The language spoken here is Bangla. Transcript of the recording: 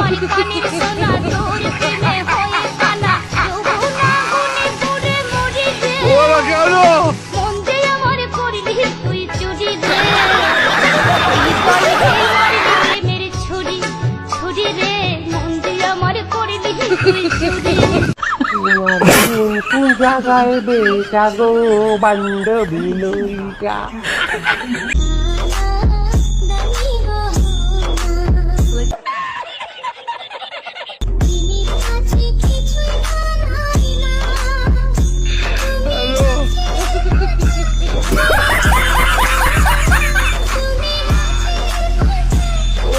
আমার কানের সোনা তোর প্রেমে হয়ে কানা যৌবনা গুনে পুরে মরি রে ওরা কেন মন যে আমার করলি তুই চুরি রে এই বলে মারলি প্রেমের ছুরি ছুরি রে মন যে আমার করলি তুই চুরি কোন জায়গায় বেটা গো বান্ধবী লইয়া